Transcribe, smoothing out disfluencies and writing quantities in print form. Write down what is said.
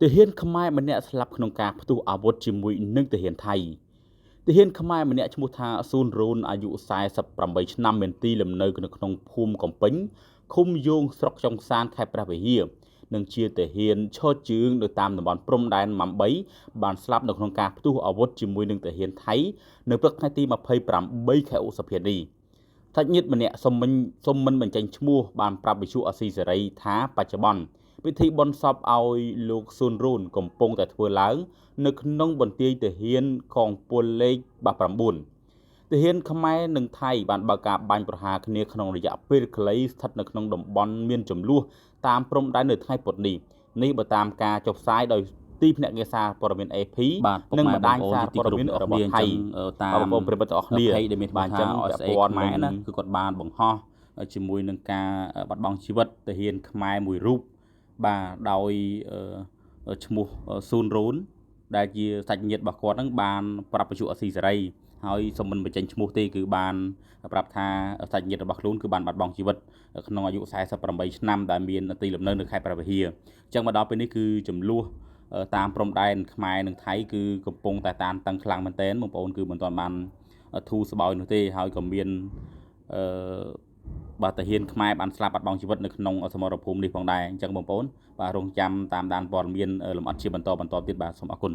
ទាហានខ្មែរម្នាក់ស្លាប់ក្នុងការផ្ទុះអាវុធជាមួយនឹងទាហានថៃទាហានខ្មែរម្នាក់ឈ្មោះថាស៊ូនរូនអាយុ48ឆ្នាំមានទីលំនៅនៅក្នុងភូមិកំពេញឃុំយោងស្រុកចុងសានខេត្តព្រះវិហារនិងជាទាហានឈរជើងនៅតាមតំបន់ព្រំដែនម៉ាំ3បានស្លាប់នៅក្នុងការផ្ទុះអាវុធជាមួយនឹងទាហានថៃនៅព្រឹកថ្ងៃទី28ខែឧសភានេះសាច់ញាតិម្នាក់សុំមិនបញ្ចេញឈ្មោះបានប្រាប់វិទ្យុអស៊ីសេរីថាបច្ចុប្បន្នពិធីបុណ្យសពឲ្យលោកស៊ុនរូនកំពុងតែធ្វើឡើងនៅក្នុងបន្ទាយទាហានកងពលលេខ9ទាហានខ្មែរនិងថៃបានបើកការបាញ់ប្រហារគ្នាក្នុងរយៈពេលខ្លីស្ថិតនៅក្នុងតំបន់មានចំនួនតាមព្រំដែននៅថ្ងៃពុធនេះបើតាមការចុះផ្សាយដោយទីភ្នាក់ងារសារព័ត៌មាន AP និងបណ្ដាញសារព័ត៌មានរបស់ថៃតាមបងប្អូនប្រិយមិត្តទាំងអស់គ្នាដែលមានបានចឹងពាក់ព័ន្ធណាគឺគាត់បានបង្ហោះជាមួយនឹងការបាត់បង់ជីវិតទាហានខ្មែរមួយរូបបាទដោយឈ្មោះស៊ូនរូនដែលជាសាច់ញាតិរបស់គាត់នឹងបានប្រាប់វិទ្យុអស៊ីសេរីហើយសូមមិនបញ្ចេញឈ្មោះទេគឺបានប្រាប់ថាសាច់ញាតិរបស់ខ្លួនគឺបានបាត់បង់ជីវិតក្នុងអាយុ48ឆ្នាំដែលមានទីលំនៅនៅខេត្តព្រះវិហារអញ្ចឹងមកដល់ពេលនេះគឺចំនួនតាមព្រំដែនខ្មែរនិងថៃគឺកំពុងតែតានតឹងខ្លាំងមែនទែនបងប្អូនគឺមិនទាន់បានធូរស្បើយនោះទេហើយក៏មានបាទទាហានខ្មែរបានស្លាប់បាត់បង់ជីវិតនៅក្នុងសមរភូមិនេះផងដែរអញ្ចឹងបងប្អូនបាទរងចាំតាមដានព័ត៌មានលម្អិតជាបន្តទៀតបាទសូមអរគុណ